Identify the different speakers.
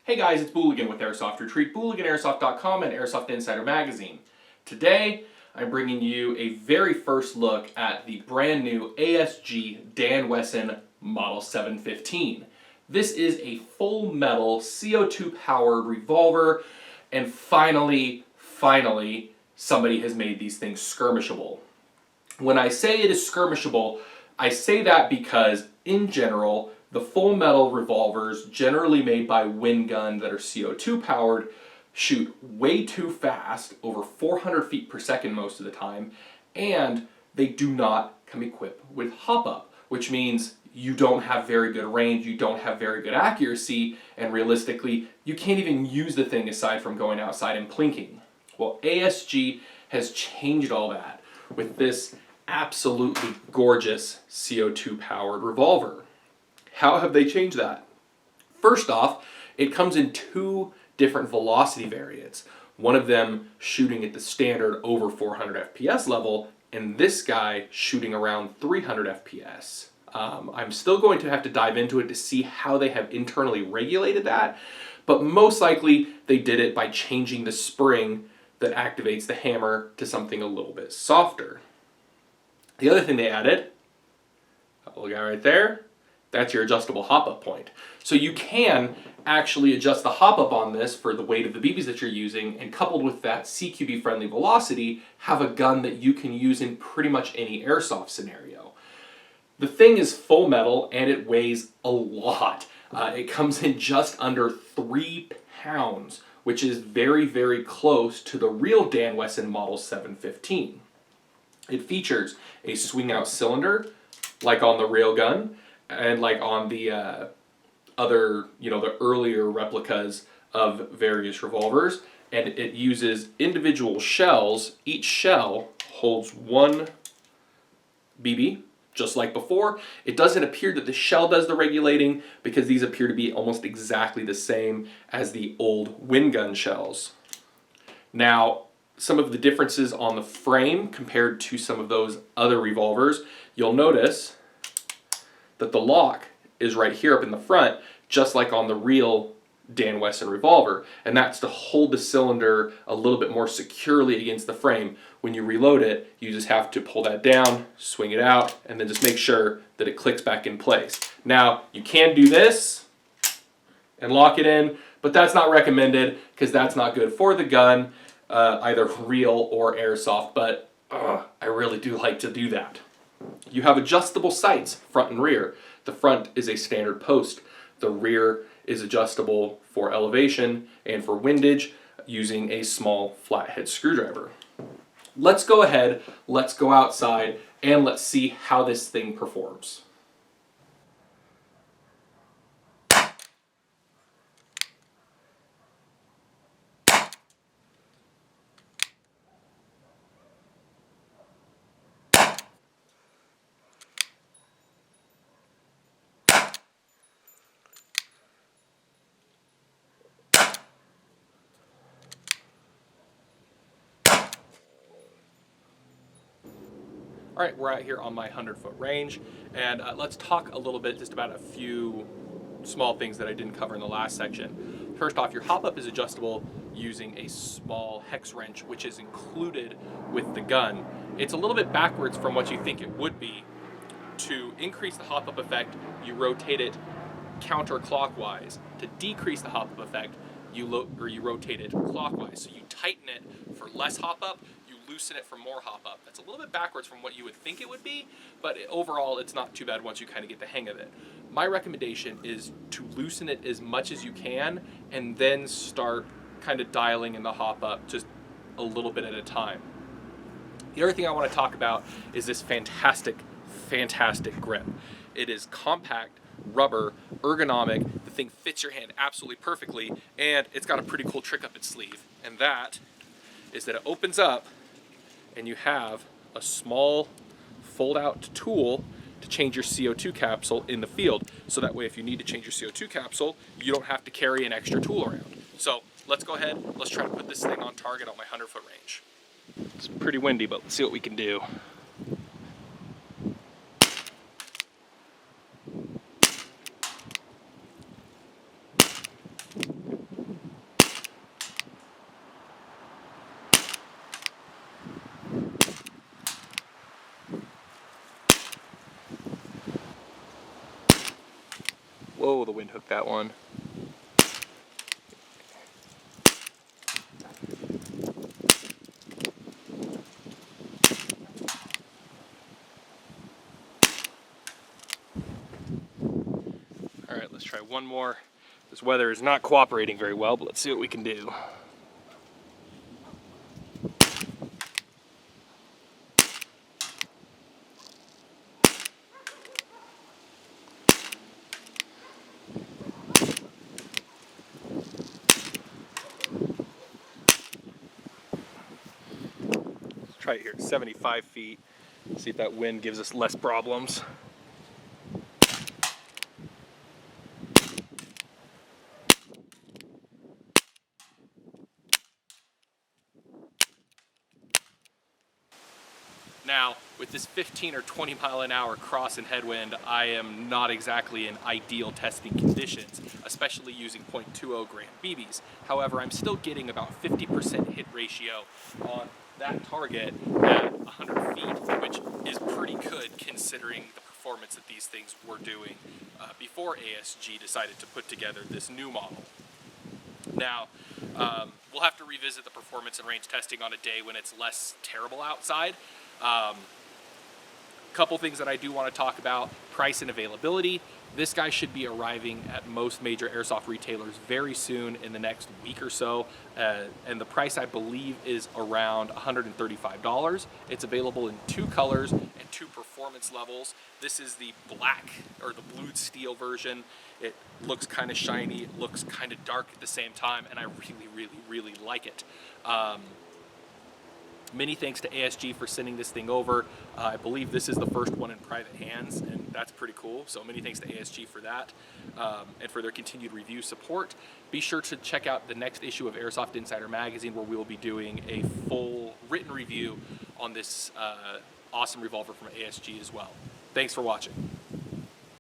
Speaker 1: Hey guys, it's Booligan with Airsoft Retreat, BooliganAirsoft.com and Airsoft Insider Magazine. Today, I'm bringing you a very first look at the brand new ASG Dan Wesson Model 715. This is a full metal CO2 powered revolver, and finally, somebody has made these things skirmishable. When I say it is skirmishable, I say that because in general, the full metal revolvers generally made by Wind Gun that are CO2 powered shoot way too fast, over 400 feet per second most of the time, and they do not come equipped with hop-up, which means you don't have very good range, you don't have very good accuracy, and realistically, you can't even use the thing aside from going outside and plinking. Well, ASG has changed all that with this absolutely gorgeous CO2 powered revolver. How have they changed that? First off, it comes in two different velocity variants. One of them shooting at the standard over 400 FPS level, and this guy shooting around 300 FPS. I'm still going to have to dive into it to see how they have internally regulated that, but most likely they did it by changing the spring that activates the hammer to something a little bit softer. The other thing they added, that little guy right there, that's your adjustable hop-up point. So you can actually adjust the hop-up on this for the weight of the BBs that you're using, and coupled with that CQB-friendly velocity, have a gun that you can use in pretty much any airsoft scenario. The thing is full metal and it weighs a lot. It comes in just under 3 pounds, which is very, very close to the real Dan Wesson Model 715. It features a swing-out cylinder, like on the railgun, and like on the other, the earlier replicas of various revolvers, and it uses individual shells. Each shell holds one BB, just like before. It doesn't appear that the shell does the regulating because these appear to be almost exactly the same as the old Wind Gun shells. Now, some of the differences on the frame compared to some of those other revolvers, you'll notice that the lock is right here up in the front, just like on the real Dan Wesson revolver, and that's to hold the cylinder a little bit more securely against the frame. When you reload it, you just have to pull that down, swing it out, and then just make sure that it clicks back in place. Now, you can do this and lock it in, but that's not recommended because that's not good for the gun, either real or airsoft, but I really do like to do that. You have adjustable sights, front and rear. The front is a standard post. The rear is adjustable for elevation and for windage using a small flathead screwdriver. Let's go ahead, let's go outside, and let's see how this thing performs. All right, we're out here on my 100-foot range, and let's talk a little bit just about a few small things that I didn't cover in the last section. First off, your hop-up is adjustable using a small hex wrench, which is included with the gun. It's a little bit backwards from what you think it would be. To increase the hop-up effect, you rotate it counterclockwise. To decrease the hop-up effect, you rotate it clockwise. So you tighten it for less hop-up, loosen it for more hop-up. That's a little bit backwards from what you would think it would be, but overall it's not too bad once you kind of get the hang of it. My recommendation is to loosen it as much as you can and then start kind of dialing in the hop-up just a little bit at a time. The other thing I want to talk about is this fantastic grip. It is compact, rubber, ergonomic, the thing fits your hand absolutely perfectly, and it's got a pretty cool trick up its sleeve, and that is that it opens up and you have a small fold-out tool to change your CO2 capsule in the field. So that way if you need to change your CO2 capsule, you don't have to carry an extra tool around. So let's go ahead, let's try to put this thing on target on my 100-foot range. It's pretty windy, but let's see what we can do. Whoa, the wind hooked that one. All right, let's try one more. This weather is not cooperating very well, but let's see what we can do. Let's try it here, 75 feet. See if that wind gives us less problems. Now, with this 15 or 20 mile an hour cross and headwind, I am not exactly in ideal testing conditions, especially using .20 gram BBs. However, I'm still getting about 50% hit ratio on that target at 100 feet, which is pretty good considering the performance that these things were doing before ASG decided to put together this new model. Now, we'll have to revisit the performance and range testing on a day when it's less terrible outside. Couple things that I do want to talk about: price and availability. This guy should be arriving at most major airsoft retailers very soon, in the next week or so, and the price, I believe, is around $135. It's available in 2 colors and 2 performance levels. This is the black, or the blued steel version. It looks kind of shiny, it looks kind of dark at the same time, and I really like it. Many thanks to ASG for sending this thing over. I believe this is the first one in private hands, and that's pretty cool. So many thanks to ASG for that, and for their continued review support. Be sure to check out the next issue of Airsoft Insider Magazine, where we will be doing a full written review on this awesome revolver from ASG as well. Thanks for watching.